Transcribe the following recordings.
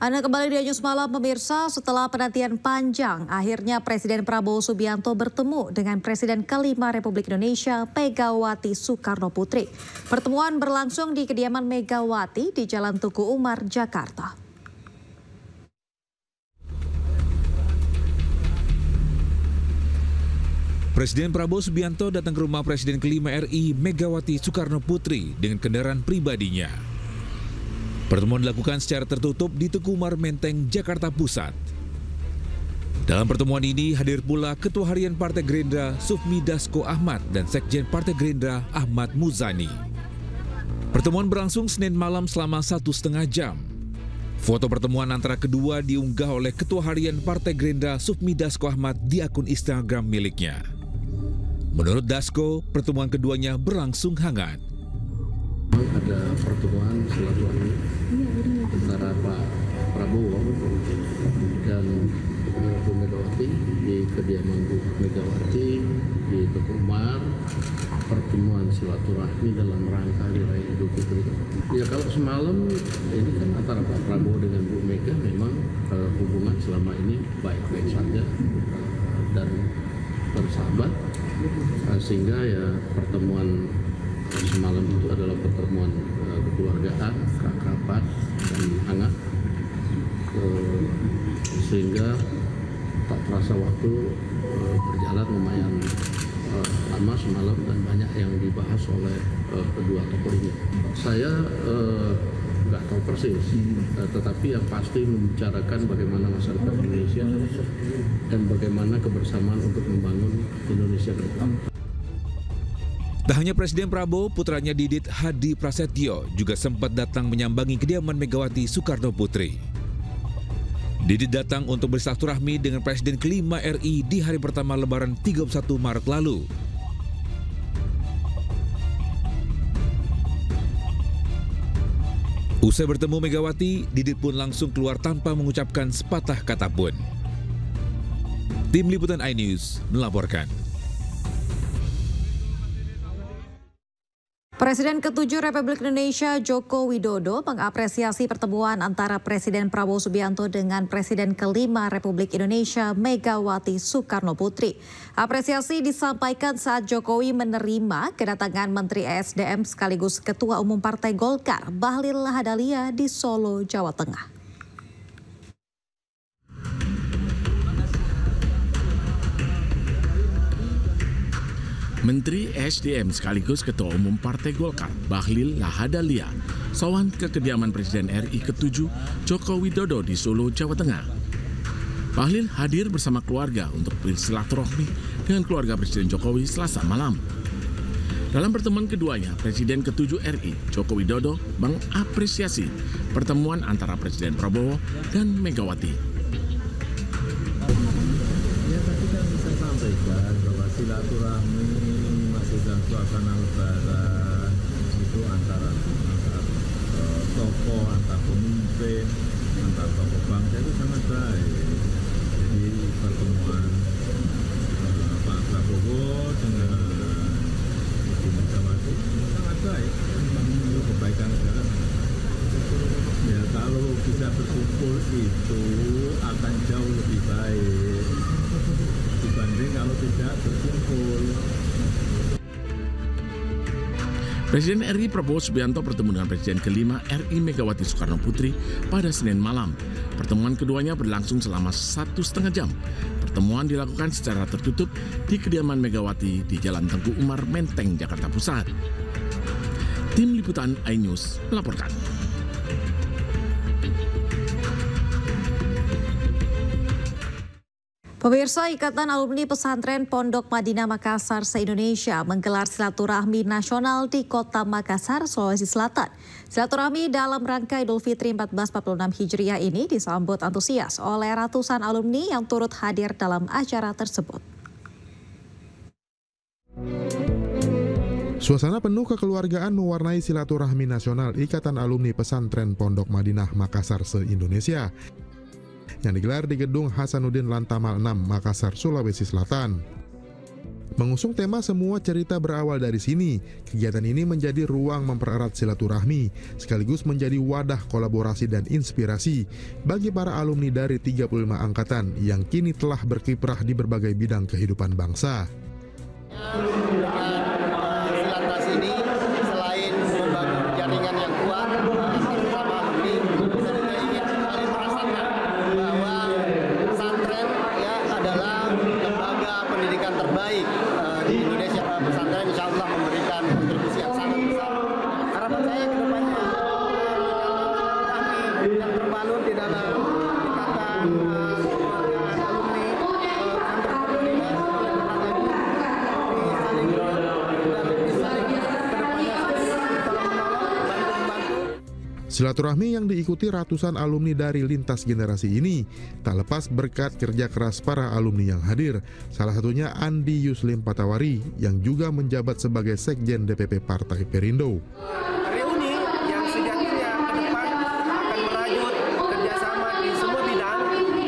Anda kembali di News Malam pemirsa. Setelah penantian panjang, akhirnya Presiden Prabowo Subianto bertemu dengan Presiden kelima Republik Indonesia Megawati Soekarno Putri. Pertemuan berlangsung di kediaman Megawati di Jalan Tugu Umar, Jakarta. Presiden Prabowo Subianto datang ke rumah Presiden kelima RI Megawati Soekarno Putri dengan kendaraan pribadinya. Pertemuan dilakukan secara tertutup di Tugu Umar Menteng, Jakarta Pusat. Dalam pertemuan ini hadir pula Ketua Harian Partai Gerindra Sufmi Dasko Ahmad dan Sekjen Partai Gerindra Ahmad Muzani. Pertemuan berlangsung Senin malam selama 1,5 jam. Foto pertemuan antara kedua diunggah oleh Ketua Harian Partai Gerindra Sufmi Dasko Ahmad di akun Instagram miliknya. Menurut Dasko, pertemuan keduanya berlangsung hangat. Ada pertemuan silaturahmi antara Pak Prabowo dan Bu Megawati di kediaman Bu Megawati di Tugu Umar. Pertemuan silaturahmi dalam rangka Hari Raya Idul Fitri. Ya kalau semalam ini kan antara Pak Prabowo dengan Bu Mega memang hubungan selama ini baik-baik saja dan bersahabat, sehingga ya pertemuan semalam itu adalah pertemuan kekeluargaan, rapat dan hangat, sehingga tak terasa waktu berjalan lumayan lama semalam dan banyak yang dibahas oleh kedua tokoh ini. Saya nggak tahu persis, tetapi yang pasti membicarakan bagaimana masyarakat Indonesia dan bagaimana kebersamaan untuk membangun Indonesia ke depan. Tak hanya Presiden Prabowo, putranya Didit Hadi Prasetyo juga sempat datang menyambangi kediaman Megawati Soekarno Putri. Didit datang untuk bersilaturahmi dengan Presiden kelima RI di hari pertama Lebaran 31 Maret lalu. Usai bertemu Megawati, Didit pun langsung keluar tanpa mengucapkan sepatah kata pun. Tim Liputan iNews melaporkan. Presiden ke-7 Republik Indonesia Joko Widodo mengapresiasi pertemuan antara Presiden Prabowo Subianto dengan Presiden kelima Republik Indonesia Megawati Soekarno Putri. Apresiasi disampaikan saat Jokowi menerima kedatangan Menteri ESDM sekaligus Ketua Umum Partai Golkar Bahlil Lahadalia di Solo, Jawa Tengah. Menteri ESDM sekaligus Ketua Umum Partai Golkar Bahlil Lahadalia sowan ke kediaman Presiden RI ke-7 Joko Widodo di Solo, Jawa Tengah. Bahlil hadir bersama keluarga untuk bersilaturahmi dengan keluarga Presiden Jokowi Selasa malam. Dalam pertemuan keduanya, Presiden ke-7 RI Joko Widodo mengapresiasi pertemuan antara Presiden Prabowo dan Megawati. Ya, tadi kan bisa sampaikan bahwa silaturahmi dan suasana lebaran itu antara tokoh, antar pemimpin, antar tokoh bangsa itu sangat baik. Jadi pertemuan Pak Prabowo dengan Ibu Megawati sangat baik, memang kebaikan negara. Ya kalau bisa berkumpul itu akan jauh lebih baik dibanding kalau tidak berkumpul. Presiden RI Prabowo Subianto bertemu dengan Presiden kelima RI Megawati Soekarno Putri pada Senin malam. Pertemuan keduanya berlangsung selama 1,5 jam. Pertemuan dilakukan secara tertutup di kediaman Megawati di Jalan Tugu Umar Menteng, Jakarta Pusat. Tim Liputan iNews melaporkan. Pemirsa, Ikatan Alumni Pesantren Pondok Madinah Makassar se-Indonesia menggelar silaturahmi nasional di Kota Makassar, Sulawesi Selatan. Silaturahmi dalam rangka Idul Fitri 1446 Hijriah ini disambut antusias oleh ratusan alumni yang turut hadir dalam acara tersebut. Suasana penuh kekeluargaan mewarnai silaturahmi nasional Ikatan Alumni Pesantren Pondok Madinah Makassar se-Indonesia yang digelar di Gedung Hasanuddin Lantamal 6, Makassar, Sulawesi Selatan. Mengusung tema semua cerita berawal dari sini, kegiatan ini menjadi ruang mempererat silaturahmi, sekaligus menjadi wadah kolaborasi dan inspirasi bagi para alumni dari 35 angkatan yang kini telah berkiprah di berbagai bidang kehidupan bangsa. Silantas ini selain membangun jaringan yang kuat bersama alumni, kita juga ingin kembali merasakan bahwa pesantren adalah lembaga pendidikan terbaik di Indonesia. Pesantren insya Allah memberikan kontribusi yang sangat besar. Harapan saya ke depannya yang terbangun di dalam ikatan keluargaan alumni Silaturahmi yang diikuti ratusan alumni dari lintas generasi ini tak lepas berkat kerja keras para alumni yang hadir. Salah satunya Andi Yuslim Patawari yang juga menjabat sebagai Sekjen DPP Partai Perindo. Reuni yang sejatinya ke depan akan merajut kerjasama di semua bidang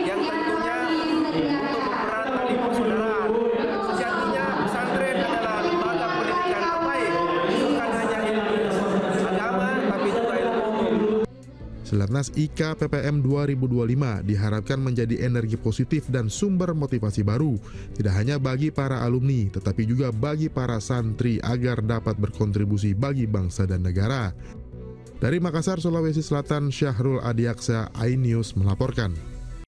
yang tentunya untuk mempererat tali persaudaraan. Sejatinya pesantren adalah lembaga pendidikan terbaik, bukan hanya ilmu agama tapi juga ilmu umum. Silatnas IKA PPM 2025 diharapkan menjadi energi positif dan sumber motivasi baru, tidak hanya bagi para alumni, tetapi juga bagi para santri agar dapat berkontribusi bagi bangsa dan negara. Dari Makassar, Sulawesi Selatan, Syahrul Adiaksa, iNews melaporkan.